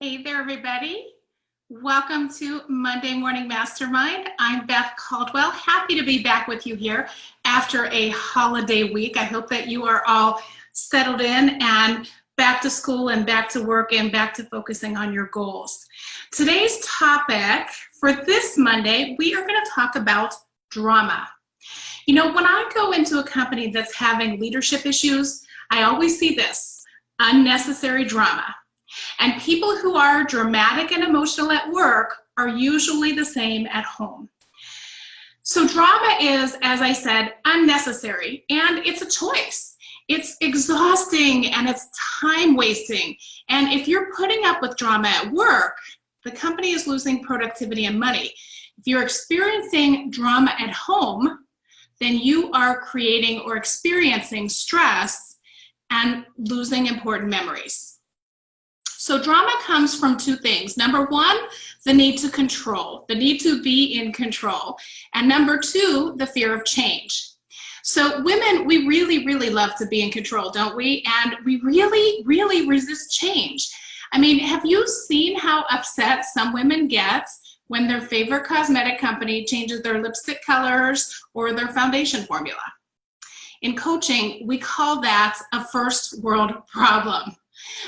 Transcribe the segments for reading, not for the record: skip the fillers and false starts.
Hey there, everybody. Welcome to Monday Morning Mastermind. I'm Beth Caldwell. Happy to be back with you here after a holiday week. I hope that you are all settled in and back to school and back to work and back to focusing on your goals. Today's topic for this Monday, we are going to talk about drama. You know, when I go into a company that's having leadership issues, I always see this: unnecessary drama. And people who are dramatic and emotional at work are usually the same at home. So drama is, as I said, unnecessary, and it's a choice. It's exhausting and it's time wasting. And if you're putting up with drama at work, the company is losing productivity and money. If you're experiencing drama at home, then you are creating or experiencing stress and losing important memories. So drama comes from two things. Number one, the need to control, the need to be in control. And number two, the fear of change. So women, we really love to be in control, don't we? And we really resist change. I mean, have you seen how upset some women get when their favorite cosmetic company changes their lipstick colors or their foundation formula? In coaching, we call that a first world problem.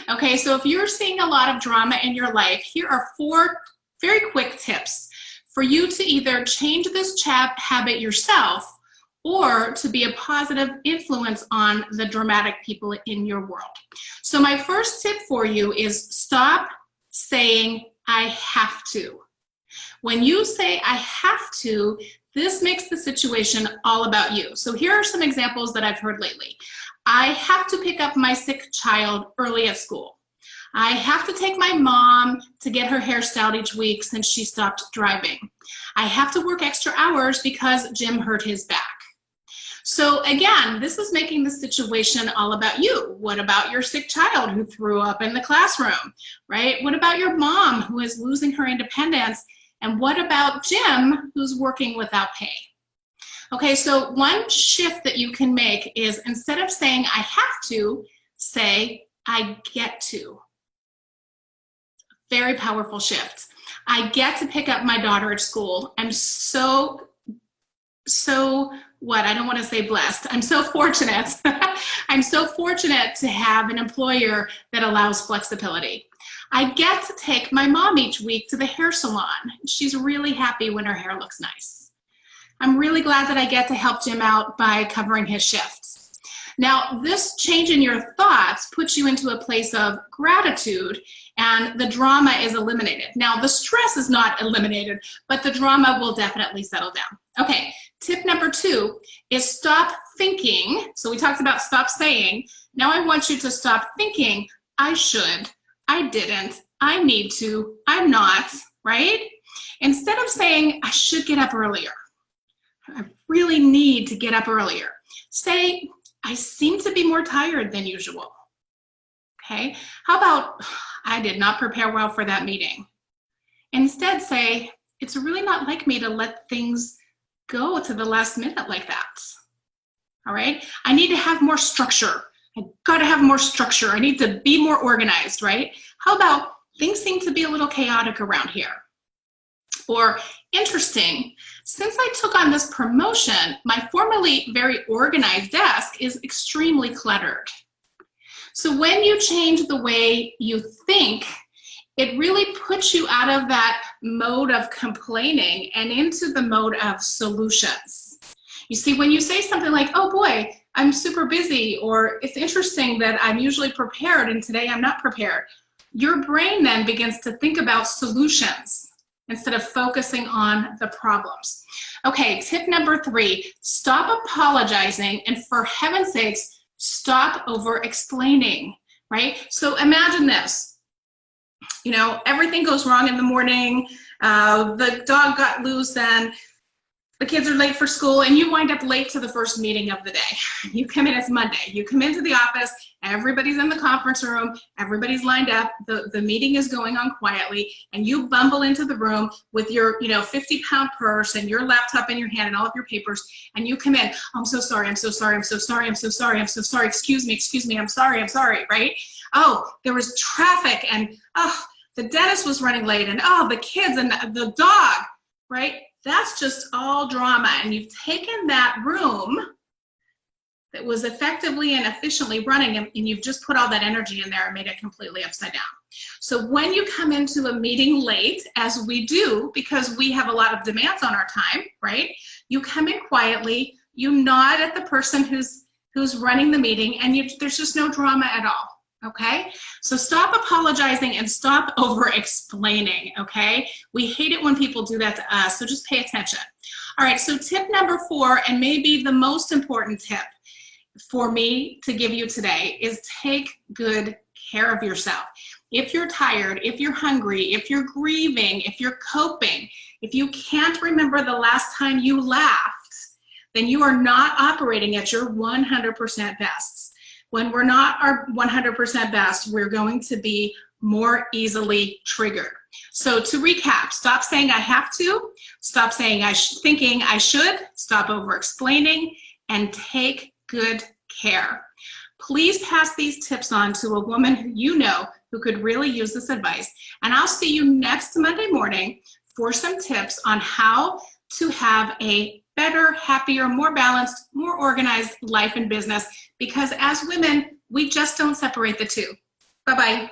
Okay, so if you're seeing a lot of drama in your life, here are 4 very quick tips for you to either change this habit yourself or to be a positive influence on the dramatic people in your world. So my first tip for you is stop saying, I have to. When you say, I have to, this makes the situation all about you. So here are some examples that I've heard lately. I have to pick up my sick child early at school. I have to take my mom to get her hair styled each week since she stopped driving. I have to work extra hours because Jim hurt his back. So again, this is making the situation all about you. What about your sick child who threw up in the classroom, right? What about your mom who is losing her independence? And what about Jim who's working without pay? Okay, so one shift that you can make is instead of saying I have to, say I get to. Very powerful shift. I get to pick up my daughter at school. I'm so what? I don't want to say blessed. I'm so fortunate. I'm so fortunate to have an employer that allows flexibility. I get to take my mom each week to the hair salon. She's really happy when her hair looks nice. I'm really glad that I get to help Jim out by covering his shifts. Now, this change in your thoughts puts you into a place of gratitude, and the drama is eliminated. Now, the stress is not eliminated, but the drama will definitely settle down. Okay, tip number 2 is stop thinking. So we talked about stop saying. Now I want you to stop thinking, I should, I didn't, I need to, I'm not, right? Instead of saying, I should get up earlier, I really need to get up earlier, say, I seem to be more tired than usual. Okay, how about, I did not prepare well for that meeting. Instead say, it's really not like me to let things go to the last minute like that. All right, I need to have more structure. I gotta have more structure. I need to be more organized, right? How about, things seem to be a little chaotic around here. Or, interesting, since I took on this promotion, my formerly very organized desk is extremely cluttered. So when you change the way you think, it really puts you out of that mode of complaining and into the mode of solutions. You see, when you say something like, oh boy, I'm super busy, or it's interesting that I'm usually prepared and today I'm not prepared, your brain then begins to think about solutions instead of focusing on the problems. Okay, tip number 3, stop apologizing, and for heaven's sakes, stop over-explaining, right? So imagine this, you know, everything goes wrong in the morning, the dog got loose and the kids are late for school, and you wind up late to the first meeting of the day. You come in, it's Monday. You come into the office, everybody's in the conference room, everybody's lined up, the meeting is going on quietly, and you bumble into the room with your 50-pound purse and your laptop in your hand and all of your papers, and you come in, I'm so sorry, I'm so sorry, I'm so sorry, I'm so sorry, I'm so sorry, excuse me, I'm sorry, right? Oh, there was traffic, and oh, the dentist was running late, and oh, the kids and the dog, right? That's just all drama. And you've taken that room that was effectively and efficiently running, and you've just put all that energy in there and made it completely upside down. So when you come into a meeting late, as we do, because we have a lot of demands on our time, right? You come in quietly, you nod at the person who's running the meeting, and there's just no drama at all, okay? So stop apologizing and stop over-explaining, okay? We hate it when people do that to us, so just pay attention. All right, so tip number 4, and maybe the most important tip for me to give you today, is take good care of yourself. If you're tired, if you're hungry, if you're grieving, if you're coping, if you can't remember the last time you laughed, then you are not operating at your 100% best. When we're not our 100% best, we're going to be more easily triggered. So to recap, stop saying I have to, stop saying thinking I should, stop over-explaining, and take good care. Please pass these tips on to a woman who you know who could really use this advice. And I'll see you next Monday morning for some tips on how to have a better, happier, more balanced, more organized life and business, because as women, we just don't separate the two. Bye-bye.